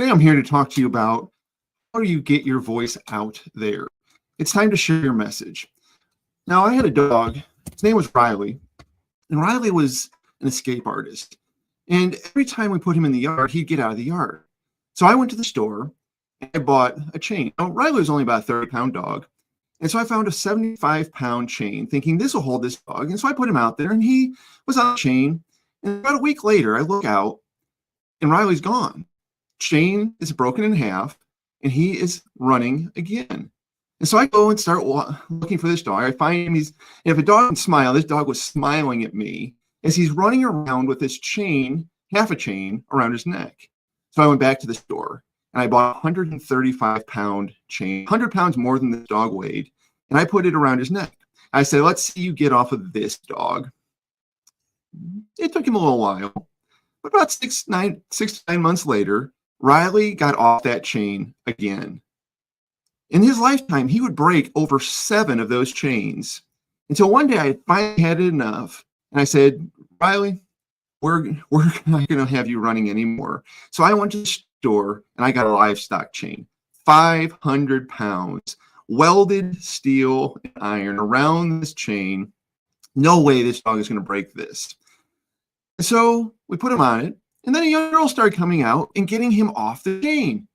Today I'm here to talk to you about how do you get your voice out there. It's time to share your message. Now, I had a dog. His name was Riley, and Riley was an escape artist. And every time we put him in the yard, he'd get out of the yard. So I went to the store and I bought a chain. Now, Riley was only about a 30-pound dog. And so I found a 75-pound chain thinking this will hold this dog. And so I put him out there and he was on the chain. And about a week later, I look out and Riley's gone. Chain is broken in half and he is running again. And so I go and start looking for this dog. I find him. If a dog can smile, this dog was smiling at me as he's running around with this chain, half a chain around his neck. So I went back to the store and I bought a 135-pound chain, 100 pounds more than this dog weighed. And I put it around his neck. I said, let's see you get off of this dog. It took him a little while, but about 6 to 9 months later, Riley got off that chain again. In his lifetime, he would break over 7 of those chains until one day I finally had it enough. And I said, Riley, we're not going to have you running anymore. So I went to the store and I got a livestock chain, 500 pounds, welded steel and iron around this chain. No way this dog is going to break this. And so we put him on it. And then a young girl started coming out and getting him off the chain.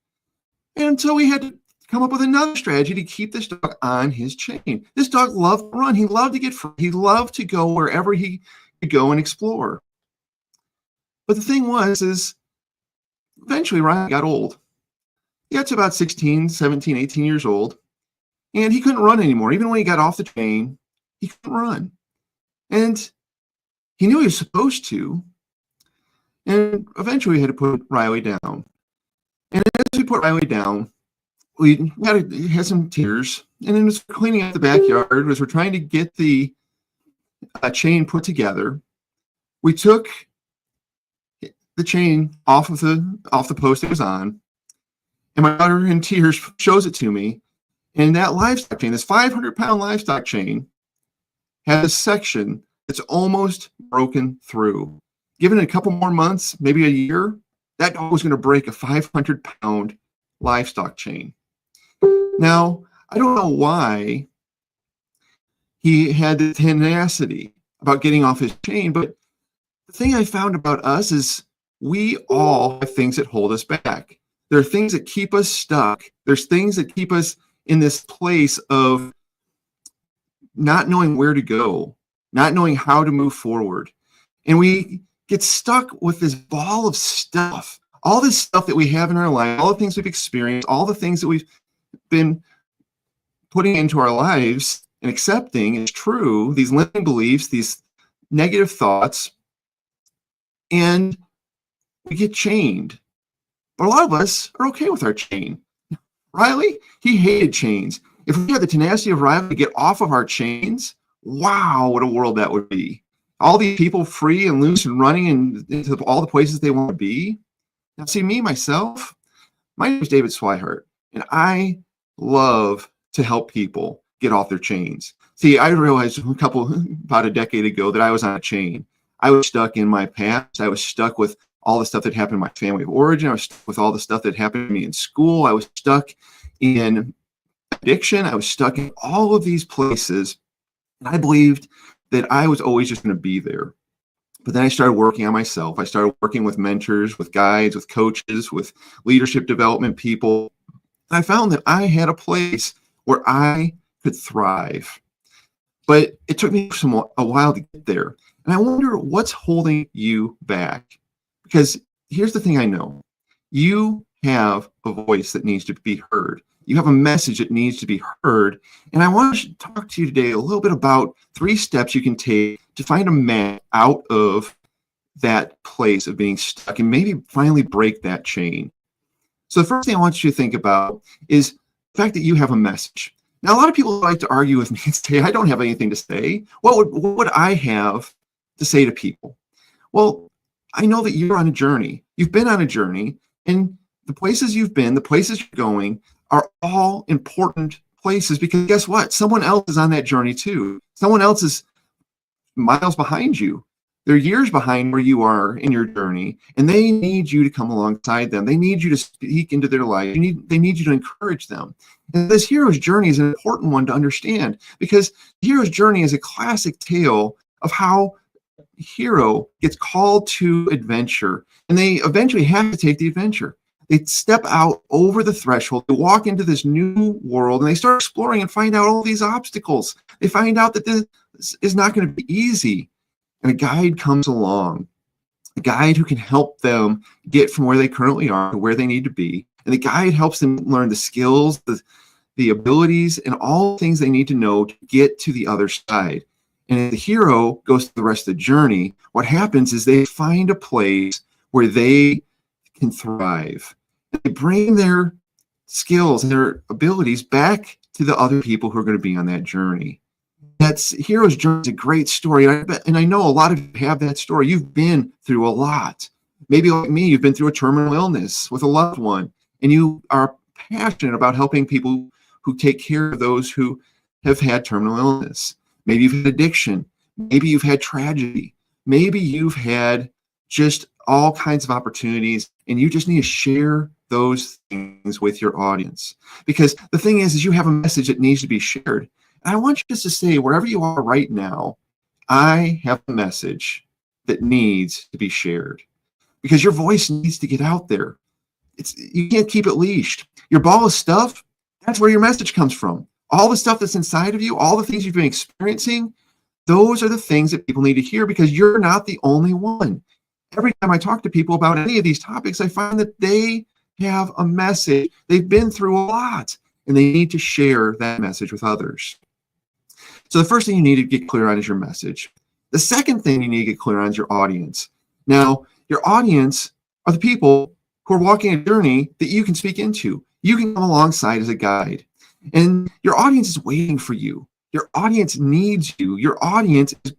And so we had to come up with another strategy to keep this dog on his chain. This dog loved to run. He loved to get free. He loved to go wherever he could go and explore. But the thing was, eventually Ryan got old. He got to about 16, 17, 18 years old. And he couldn't run anymore. Even when he got off the chain, he couldn't run. And he knew he was supposed to. And eventually we had to put Riley down. And as we put Riley down, we had some tears. And then as we're cleaning out the backyard, as we're trying to get the chain put together, we took the chain off the post it was on. And my daughter in tears shows it to me. And that livestock chain, this 500-pound livestock chain, has a section that's almost broken through. Given it a couple more months, maybe a year, that dog was going to break a 500-pound livestock chain. Now, I don't know why he had the tenacity about getting off his chain, but the thing I found about us is we all have things that hold us back. There are things that keep us stuck. There's things that keep us in this place of not knowing where to go, not knowing how to move forward. And we get stuck with this ball of stuff, all this stuff that we have in our life, all the things we've experienced, all the things that we've been putting into our lives and accepting as true, these limiting beliefs, these negative thoughts, and we get chained. But a lot of us are okay with our chain. Riley, he hated chains. If we had the tenacity of Riley to get off of our chains, wow, what a world that would be. All these people free and loose and running into all the places they want to be. Now, see, myself, my name is David Swihart, and I love to help people get off their chains. See, I realized about a decade ago that I was on a chain. I was stuck in my past. I was stuck with all the stuff that happened in my family of origin. I was stuck with all the stuff that happened to me in school. I was stuck in addiction. I was stuck in all of these places. And I believed that I was always just going to be there. But then I started working on myself. I started working with mentors, with guides, with coaches, with leadership development people. I found that I had a place where I could thrive. But it took me a while to get there. And I wonder what's holding you back. Because here's the thing I know. You have a voice that needs to be heard. You have a message that needs to be heard. And I want to talk to you today a little bit about 3 steps you can take to find a man out of that place of being stuck and maybe finally break that chain. So the first thing I want you to think about is the fact that you have a message. Now, a lot of people like to argue with me and say, I don't have anything to say. What would I have to say to people? Well, I know that you're on a journey. You've been on a journey, and the places you've been, the places you're going are all important places because guess what? Someone else is on that journey too. Someone else is miles behind you. They're years behind where you are in your journey, and they need you to come alongside them. They need you to speak into their life. They need you to encourage them. And this hero's journey is an important one to understand, because the hero's journey is a classic tale of how a hero gets called to adventure, and they eventually have to take the adventure. They step out over the threshold, they walk into this new world, and they start exploring and find out all these obstacles. They find out that this is not going to be easy. And a guide comes along, a guide who can help them get from where they currently are to where they need to be. And the guide helps them learn the skills, the abilities, and all the things they need to know to get to the other side. And if the hero goes through the rest of the journey, what happens is they find a place where they can thrive. And they bring their skills and their abilities back to the other people who are going to be on that journey. That's hero's journey is a great story. And I know a lot of you have that story. You've been through a lot. Maybe like me, you've been through a terminal illness with a loved one, and you are passionate about helping people who take care of those who have had terminal illness. Maybe you've had addiction. Maybe you've had tragedy. Maybe you've had just all kinds of opportunities, and you just need to share those things with your audience. Because the thing is you have a message that needs to be shared. And I want you just to say, wherever you are right now, I have a message that needs to be shared. Because your voice needs to get out there. You can't keep it leashed. Your ball of stuff, that's where your message comes from. All the stuff that's inside of you, all the things you've been experiencing, those are the things that people need to hear, because you're not the only one. Every time I talk to people about any of these topics, I find that they have a message. They've been through a lot, and they need to share that message with others. So the first thing you need to get clear on is your message. The second thing you need to get clear on is your audience. Now, your audience are the people who are walking a journey that you can speak into. You can come alongside as a guide. And your audience is waiting for you. Your audience needs you. Your audience is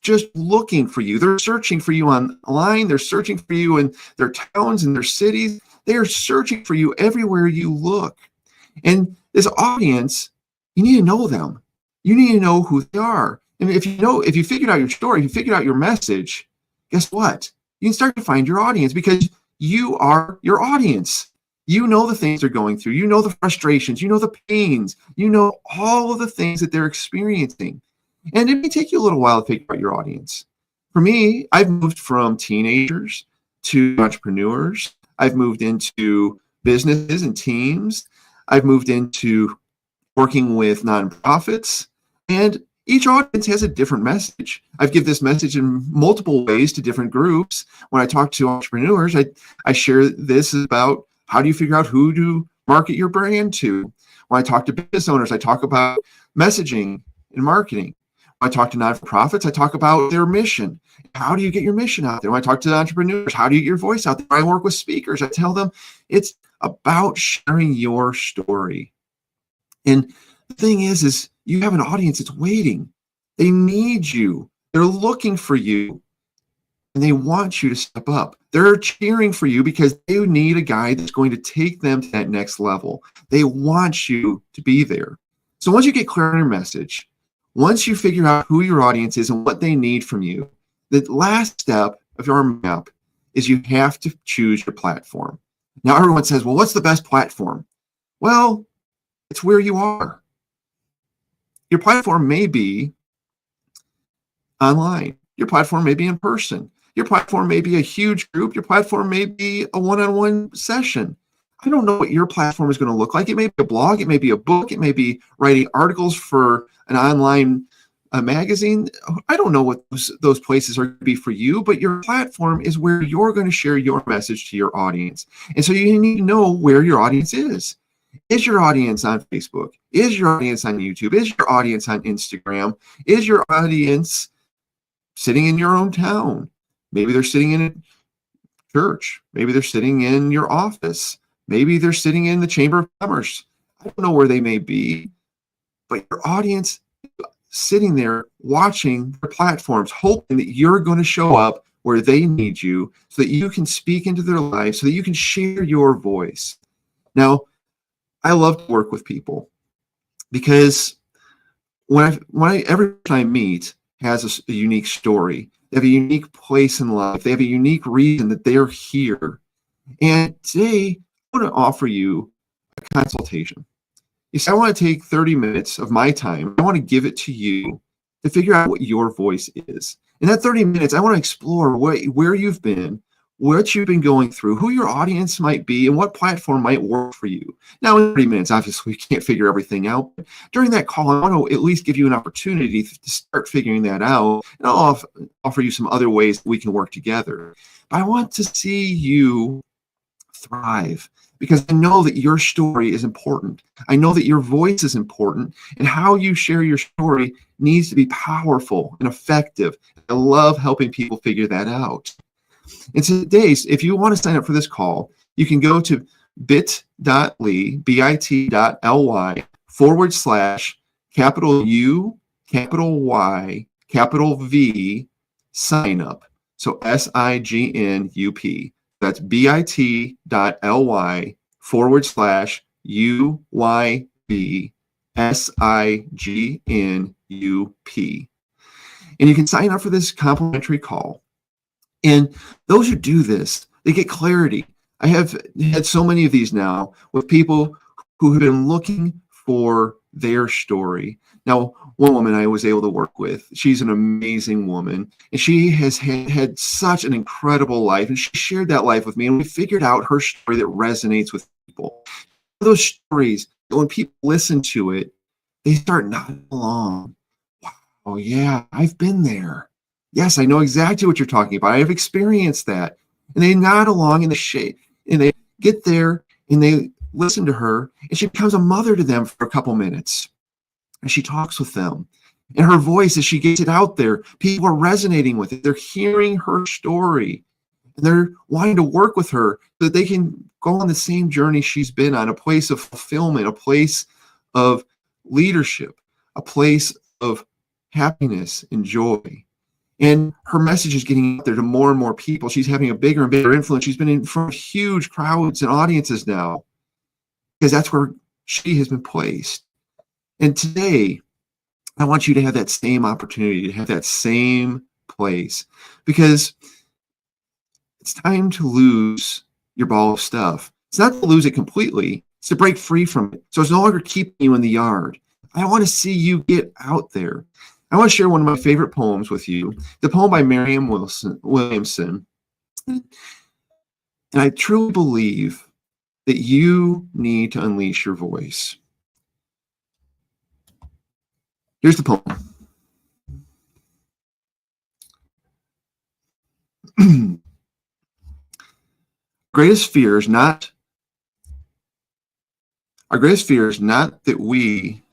just looking for you. They're searching for you online. They're searching for you in their towns and their cities. They are searching for you everywhere you look. And this audience, you need to know them. You need to know who they are. And if you figured out your story, if you figured out your message, guess what? You can start to find your audience, because you are your audience. You know the things they're going through. You know the frustrations. You know the pains. You know all of the things that they're experiencing. And it may take you a little while to figure out your audience. For me, I've moved from teenagers to entrepreneurs. I've moved into businesses and teams. I've moved into working with nonprofits. And each audience has a different message. I've given this message in multiple ways to different groups. When I talk to entrepreneurs, I share this about how do you figure out who to market your brand to. When I talk to business owners, I talk about messaging and marketing. When I talk to nonprofits, I talk about their mission. How do you get your mission out there? When I talk to entrepreneurs, how do you get your voice out there? When I work with speakers, I tell them it's about sharing your story. And the thing is you have an audience that's waiting. They need you. They're looking for you. And they want you to step up. They're cheering for you because they need a guide that's going to take them to that next level. They want you to be there. So once you get clear on your message, once you figure out who your audience is and what they need from you, the last step of your map is you have to choose your platform. Now everyone says, well, what's the best platform? Well, it's where you are. Your platform may be online. Your platform may be in person. Your platform may be a huge group. Your platform may be a one-on-one session. I don't know what your platform is going to look like. It may be a blog. It may be a book. It may be writing articles for an online magazine. I don't know what those places are going to be for you, but your platform is where you're going to share your message to your audience. And so you need to know where your audience is. Is your audience on Facebook? Is your audience on YouTube? Is your audience on Instagram? Is your audience sitting in your own town? Maybe they're sitting in a church. Maybe they're sitting in your office. Maybe they're sitting in the Chamber of Commerce. I don't know where they may be, but your audience sitting there watching their platforms, hoping that you're going to show up where they need you so that you can speak into their lives, so that you can share your voice. Now, I love to work with people because when every time I meet, has a unique story. They have a unique place in life. They have a unique reason that they're here. And today, I want to offer you a consultation. You see, I want to take 30 minutes of my time. I want to give it to you to figure out what your voice is. In that 30 minutes, I want to explore where you've been, what you've been going through, who your audience might be, and what platform might work for you. Now, in 30 minutes, obviously, we can't figure everything out. But during that call, I want to at least give you an opportunity to start figuring that out. And I'll offer you some other ways that we can work together. But I want to see you thrive, because I know that your story is important. I know that your voice is important, and how you share your story needs to be powerful and effective. I love helping people figure that out. And today, if you want to sign up for this call, you can go to bit.ly, bit.ly / U, Y, V, sign up. So SIGNUP. That's bit.ly / UYB SIGNUP. And you can sign up for this complimentary call. And those who do this, they get clarity. I have had so many of these now with people who have been looking for their story. Now, one woman I was able to work with, she's an amazing woman, and she has had such an incredible life, and she shared that life with me, and we figured out her story that resonates with people. Those stories, when people listen to it, they start nodding along. Wow, yeah, I've been there. Yes, I know exactly what you're talking about. I have experienced that. And they nod along and they get there and they listen to her, and she becomes a mother to them for a couple minutes. And she talks with them. And her voice, as she gets it out there, people are resonating with it. They're hearing her story. And they're wanting to work with her so that they can go on the same journey she's been on, a place of fulfillment, a place of leadership, a place of happiness and joy. And her message is getting out there to more and more people. She's having a bigger and bigger influence. She's been in front of huge crowds and audiences now, because that's where she has been placed. And today, I want you to have that same opportunity, to have that same place, because it's time to lose your ball of stuff. It's not to lose it completely. It's to break free from it. So it's no longer keeping you in the yard. I want to see you get out there. I want to share one of my favorite poems with you, the poem by Marianne Williamson. And I truly believe that you need to unleash your voice. Here's the poem. Our greatest fear is not that we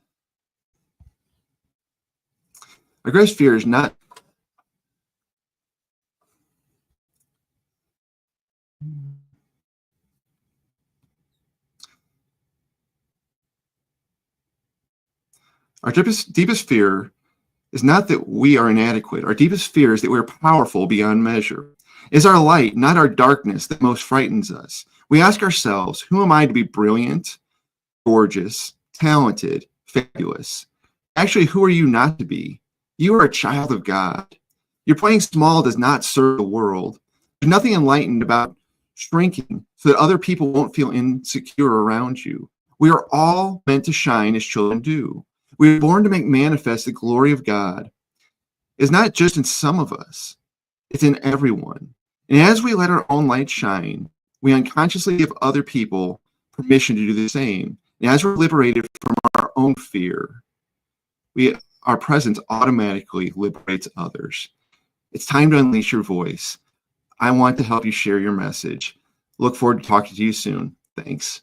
Our greatest fear is not our deepest fear is not that we are inadequate. Our deepest fear is that we are powerful beyond measure. It is our light, not our darkness, that most frightens us. We ask ourselves, who am I to be brilliant, gorgeous, talented, fabulous? Actually, who are you not to be? You are a child of God. Your playing small does not serve the world. There's nothing enlightened about shrinking so that other people won't feel insecure around you. We are all meant to shine as children do. We are born to make manifest the glory of God. It's not just in some of us, it's in everyone. And as we let our own light shine, we unconsciously give other people permission to do the same. And as we're liberated from our own fear, our presence automatically liberates others. It's time to unleash your voice. I want to help you share your message. Look forward to talking to you soon. Thanks.